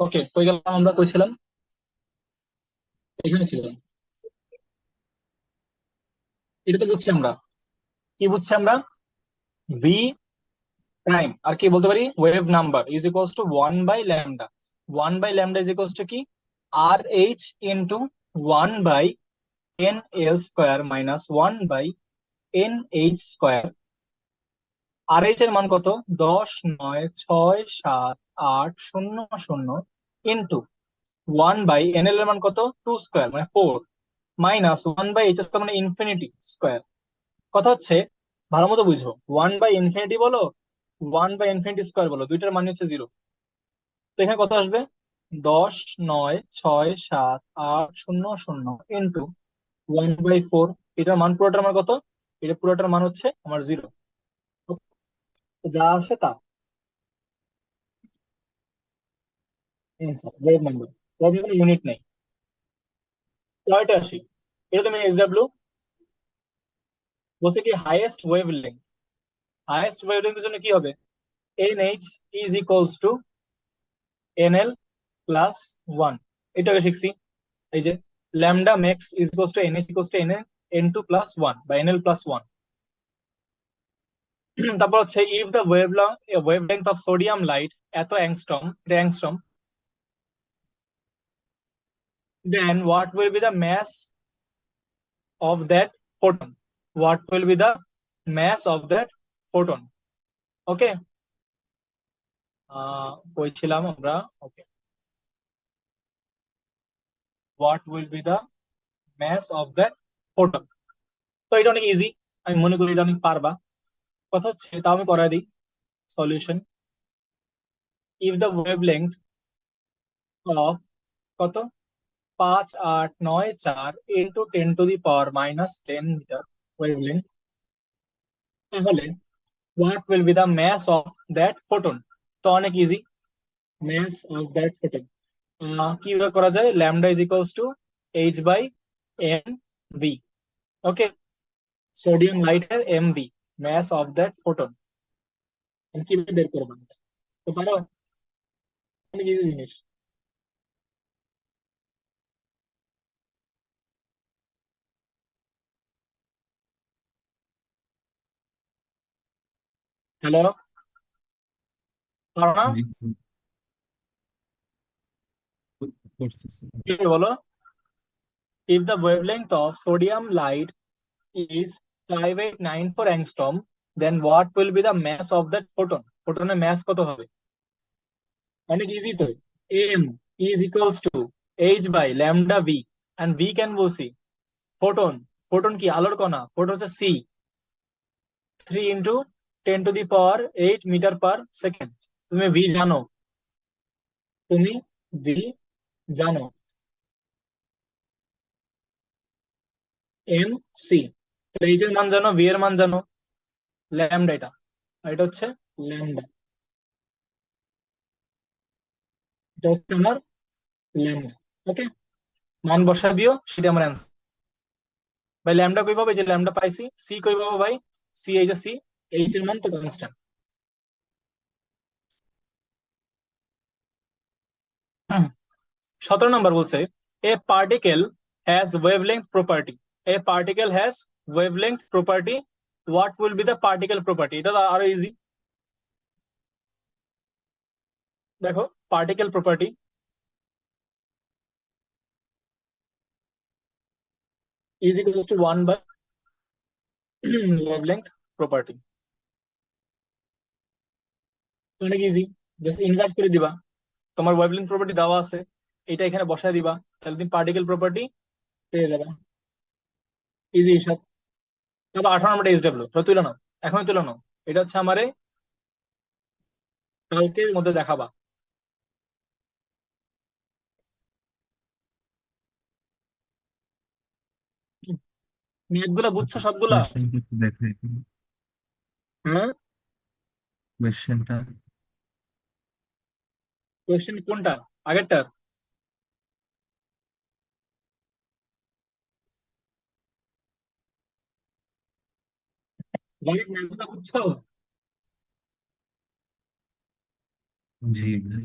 ওকে, কই গেলাম আমরা, কই ছিলাম? এখানে ছিলাম। এটা তো বুঝছি আমরা। কি বুঝছি আমরা? ভি প্রাইম আর কি বলতে পারি, wave number is equals to 1/λ। 1/λ is equals to কি? R H into 1/n l² minus 1/n h²। R H এর মান কত? 10, 9, 6, 7, 8, 0, 0 ইন্টু 1/nl এর মান কত? 2² মানে 4, মাইনাস 1/h² মানে ইনফিনিটি স্কোয়ার। কথা হচ্ছে, ভালো মতো বুঝো, 1/ইনফিনিটি বলো, 1/ইনফিনিটি স্কোয়ার বলো, দুইটার মান হচ্ছে 0। তো এখানে কত আসবে? 10, 9, 6, 7, 8, 0, 0 ইন্টু 1/4। এটার মান, পুরোটার মান কত? এটা পুরোটার মান হচ্ছে আমার 0। যা আসে তা answer, wave number. Wave number unit নেই। কয়টা আসি? এটা তুমি SW বলছে কি highest wave length. Highest wave লেন্থের জন্য কি হবে? NH is equals to NL plus 1। এটাকে শিখছি। এই যে lambda max is equals to NH equals to N2+1 বা NL+1। তারপর হচ্ছে if the wave length of sodium light এত অ্যাংস্ট্রম, এটা angstrom, then what will be the mass of that photon. What will be the mass of that photon. Okay, বলছিলাম আমরা। Okay, what will be the mass of that photon. তো এটা অনেক easy, আমি মনে করি এটা অনেক পারবা। কথা হচ্ছে, তাও আমি করাই দিই solution. If the wave length of কত, 5, 8, 9, 4 × 10⁻⁻10 মিটার ওয়েভ লেন্থ, তাহলে what will be the mass of that photon. তো অনেক easy, mass of that photon কিভাবে করা যায়? Lambda is equals to H/m v। Okay, sodium লাইটের mv, mass of that photon. কিভাবে বের করবো? তো পারো, অনেক ইজি জিনিস। হ্যালো, পারো না? জি, করতেছি। কি বলো? If the wavelength of sodium light is 5894 angstrom, then what will be the mass of that photon? ফোটনের ম্যাস কত হবে? অনেক ইজি তো। m is equals to h/λ v, and v কেন বলছি? ফোটন। ফোটন কি? আলোর কণা। ফোটন হচ্ছে c, 3 × 10⁸ মিটার পার সেকেন্ড। তুমি v জানো? তুমি v জানো? m c। তাহলে h এর মান জানো, v এর মান জানো, ল্যামডা এটা, আর এটা হচ্ছে ল্যামডা। এটা হচ্ছে আমার ল্যামডা। ওকে, মান বসা দিও, সেটা আমার অ্যান্সার। ভাই ল্যামডা কই পাবো? এই যে ল্যামডা পাইছি। সি কই পাবো ভাই? সি, এই যে সি, এইচ এর মান তো কনস্ট্যান্ট। 17 নম্বর বলছে, a particle has wavelength property. A particle has wavelength property, what will be the particle property? এটা তো আরো ইজি। দেখো, particle property is equals to 1 by wavelength property. অনেক ইজি, জাস্ট ইনভার্স করে দিবা। তোমার ওয়েভলেংথ প্রপার্টি দেওয়া আছে, এটা এখানে বসায় দিবা, তাহলে তুমি পার্টিকেল প্রপার্টি পেয়ে যাবে। ইজি হিসাব। তারপর 18 নম্বরটা SW, তুলে নাও, এখনই তুলে নাও। এটা হচ্ছে আমারে কালকের মধ্যে দেখাবা। ম্যাথ গুলা বুঝছো সবগুলা? কোয়েশ্চেন কিছু দেখাই দিন। হ্যাঁ, কোয়েশ্চেনটা কোয়েশ্চেন কোনটা? আগেরটা? জানি, ম্যাথ গুলা বুঝছো? জি ভাই।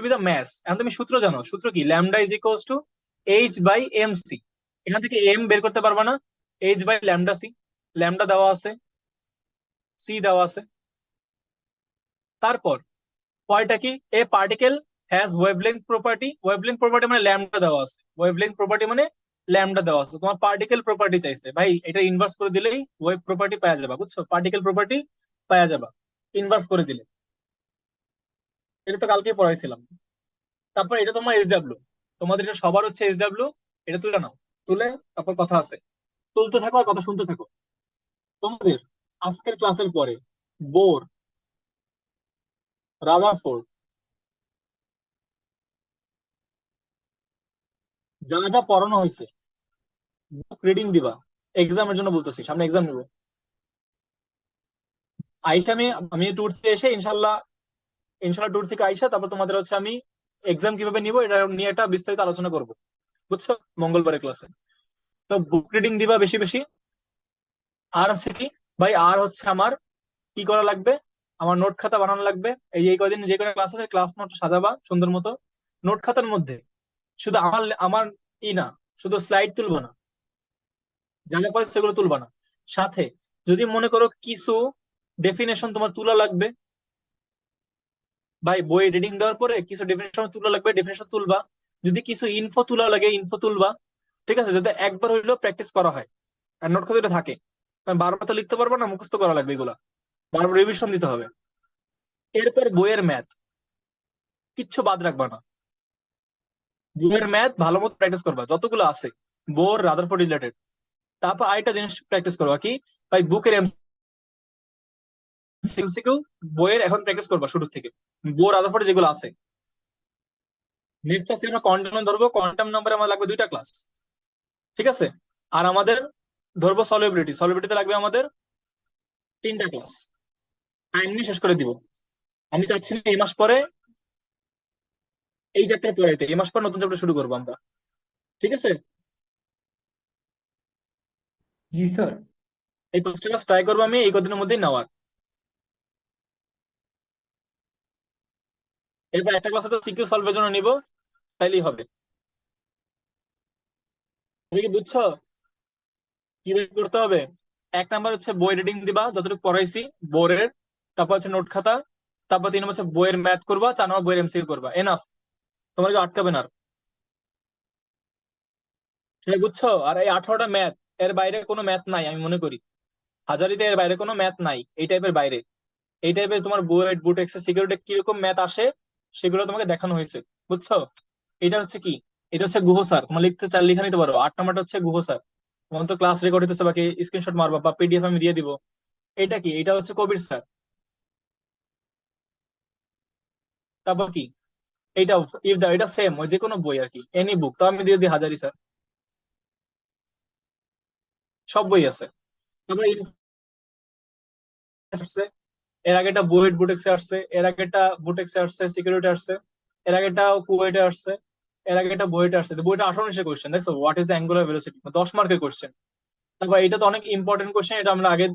Will be the mass. এখন তুমি সূত্র জানো, সূত্র কি? Lambda is equals to H by MC. এখান থেকে এম বের করতে পারবা না, H by lambda C, lambda দেওয়া আছে, সি দেওয়া আছে। তারপর পরেরটা কি, a particle has wavelength property, wavelength property মানে ল্যামডা দেওয়া আছে, ওয়েভলেংথ প্রপার্টি মানে ল্যামডা দেওয়া আছে। তোমার পার্টিকেল প্রপার্টি চাইছে, ভাই এটা ইনভার্স করে দিলেই ওয়েভ প্রপার্টি পাওয়া যাবে, বুঝছো? পার্টিকেল প্রপার্টি পাওয়া যাবে ইনভার্স করে দিলে। এটা তো কালকে পড়াইছিলাম। তারপর এটা তোমার এসডব্লিউ, তোমাদের এটা সবার হচ্ছে এসডব্লিউ, এটা তুলে নাও, তুলে তারপর কথা আছে, তুলতে থাকো আর কথা শুনতে থাকো। তোমাদের আজকের ক্লাসের পরে বোর, রাদারফোর্ড, যা যা পড়ানো হয়েছে বুক রিডিং দিবা। এক্সামের জন্য বলতেছি, সামনে এক্সাম নেবো। আইসা আমি আমি ট্যুর থেকে এসে ইনশাল্লাহ, ইনশাল্লাহ ট্যুর থেকে আইসা তারপর তোমাদের হচ্ছে আমি এক্সাম কিভাবে নিবো এটা নিয়ে একটা বিস্তারিত আলোচনা করবো, বুঝছো, মঙ্গলবারের ক্লাসে। তো বুক রিডিং দিবা বেশি বেশি। আর হচ্ছে কি ভাই, আর হচ্ছে আমার কি করা লাগবে, আমার নোট খাতা বানানো লাগবে। এই কয়দিন যে কোনো ক্লাস আছে ক্লাস নোট সাজাবা সুন্দর মতো। নোট খাতার মধ্যে শুধু আমার আমার না, শুধু স্লাইড তুলবা না, যা যা পারে সেগুলো তুলবা না। সাথে যদি মনে করো কিছু ডেফিনেশন তোমার তুলা লাগবে, ভাই বই রিডিং দেওয়ার পরে কিছু ডেফিনেশন তুলা লাগবে, ডেফিনেশন তুলবা। যদি কিছু ইনফো তুলা লাগে ইনফো তুলবা। ঠিক আছে, যাতে একবার হইলেও প্র্যাকটিস করা হয় আর নোট খাতাটা থাকে। কারণ বারবার তো লিখতে পারবো না, মুখস্থ করা লাগবে এগুলা, বারবার রিভিশন দিতে হবে। এরপর বইয়ের ম্যাথ কিচ্ছু বাদ রাখবা না, বইয়ের ম্যাথ ভালো মতো প্র্যাকটিস করবা যতগুলো আছে, বোর রাদারফোর্ড রিলেটেড। তারপর আরেকটা জিনিস প্র্যাকটিস করবা কি ভাই, বুকের এমসিকিউ বইয়ের এখন প্র্যাকটিস করবা শুরু থেকে, বোর রাদারফোর্ড যেগুলো আছে। নেক্সট ক্লাসে আমরা কোয়ান্টাম ধরবো, কোয়ান্টাম নাম্বারে আমার লাগবে 2টা ক্লাস, ঠিক আছে? আর আমাদের ধরবো সলিবিলিটি, সলিবিলিটিতে লাগবে আমাদের 3টা ক্লাস। টাইম নিয়ে শেষ করে দিব। আমি চাচ্ছি না এই মাস পরে এই চ্যাপ্টার পড়াইতে, এই মাস পর নতুন চ্যাপ্টার শুরু করবো আমরা, ঠিক আছে? জি স্যার। এই 5টা ক্লাস ট্রাই করবো আমি এই কদিনের মধ্যেই নেওয়ার। এরপর একটা ক্লাস তো সিকিউ সলভের জন্য নিব, তাইলেই হবে। তুমি কি বুঝছো কিভাবে করতে হবে? 1 নাম্বার হচ্ছে বই রিডিং দিবা যতটুকু পড়াইছি বোর্ডের, তারপর হচ্ছে নোট খাতা, তারপর 3 নম্বর হচ্ছে বইয়ের ম্যাথ করবা, 4 নম্বর বইয়ের এমসিকিউ করবা, এনাফ। তোমার কি আটকাবে না আর? সবাই বুঝছো? আর এই 18টা ম্যাথ, এর বাইরে কোনো ম্যাথ নাই আমি মনে করি। হাজারিতে এর বাইরে কোনো ম্যাথ নাই এই টাইপের বাইরে। এই টাইপের তোমার বুয়েট বুটেক্স সিকিউরিটি কিরকম ম্যাথ আসে সেগুলো তোমাকে দেখানো হয়েছে, বুঝছো? এটা হচ্ছে কি, এটা হচ্ছে গুহ স্যার, তোমার লিখতে চাল লিখে নিতে পারো। 8 নম্বরটা হচ্ছে গুহ স্যার, তোমার তো ক্লাস রেকর্ড হইতেছে, বাকি স্ক্রিনশট মারবা বা পিডিএফ আমি দিয়ে দিব। এটা কি, এটা হচ্ছে কবির স্যার। তারপর কি, এইটা ইফ দা, এটা সেম ওই যে কোনো বই আর কি, এনি বুক, তো আমি দিয়ে দিই হাজারি স্যার, সব বই আছে। তারপর আসছে, এর আগে একটা বুয়েট বুটেক্সে আসছে, এর আগে একটা বুটেক্সে আসছে, সিকিউরিটি আসছে, এর আগে একটা কুয়েটে আসছে, এর আগে একটা বুয়েটে আসছে। তো বইটা 18 কোয়েশ্চেন, দেখছো what is the angular velocity, 10 মার্কের কোয়েশ্চেন। তারপর এটা তো অনেক ইম্পর্টেন্ট কোয়েশ্চেন, এটা আমরা আগে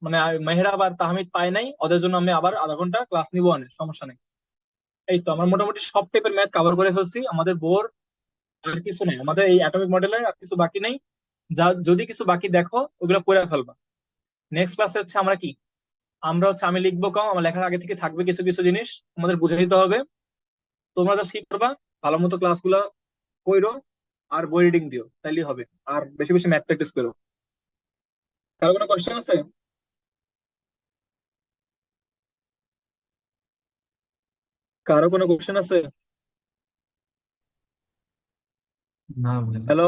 মানে মেহরাব আর তাহমিদ পাই নাই, ওদের জন্য আমি আবার আধা ঘন্টা ক্লাস নিবো, অনেক সমস্যা নেই। এই তো আমরা মোটামুটি সব টাইপের ম্যাথ কভার করে ফেলছি, আমাদের বোর আর কিছু নেই, আমাদের এই অ্যাটমিক মডেলের আর কিছু বাকি নেই। যা যদি কিছু বাকি দেখো ওগুলো পড়ে ফেলবা। নেক্সট ক্লাসে হচ্ছে আমরা কি, আমরা হচ্ছে আমি লিখবো কম, আমার লেখা আগে থেকে থাকবে কিছু কিছু জিনিস আমাদের বুঝে নিতে হবে। তোমরা জাস্ট কি করবা, ভালো মতো ক্লাসগুলো কইরো আর বই রিডিং দিও, তাইলেই হবে। আর বেশি বেশি ম্যাথ প্র্যাকটিস করো। কারো কোনো কোশ্চেন আছে? কারো কোনো কোশ্চেন আছে? না ভাই। হ্যালো।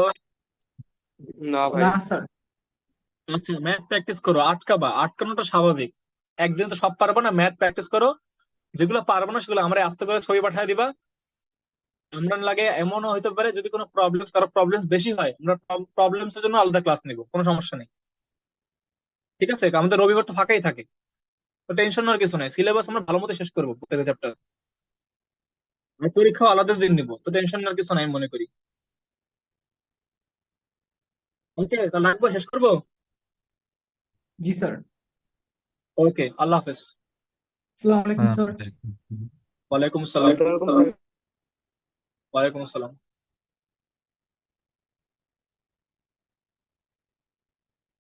না ভাই। না স্যার। আচ্ছা, ম্যাথ প্র্যাকটিস করো, আটকাবা, আটকানোটা স্বাভাবিক। একদিন তো সব পারবো না, ম্যাথ প্র্যাকটিস করো। যেগুলো পারবো না সেগুলো আমরা আস্তে করে ছবি পাঠিয়ে দিবা। আমরা লাগে এমনও হতে পারে যদি কোনো প্রবলেম, কারো প্রবলেম বেশি হয়, আমরা প্রবলেমস এর জন্য আলাদা ক্লাস নিব, কোনো সমস্যা নেই, ঠিক আছে? আমাদের রবিবার তো ফাঁকাই থাকে, তো টেনশন নেওয়ার কিছু নাই। সিলেবাস আমরা ভালো মতো শেষ করবো প্রত্যেকটা চ্যাপ্টার, আর পরীক্ষাও আলাদা দিন নিব, তো টেনশন নেওয়ার কিছু নাই আমি মনে করি। ওকে, তাহলে রাখবো, শেষ করবো। জি স্যার। ওকে, আল্লাহ হাফেজ। আসসালামু আলাইকুম হ্যাঁ স্যার। ওয়ালাইকুম আসসালাম। ওয়ালাইকুম আসসালাম।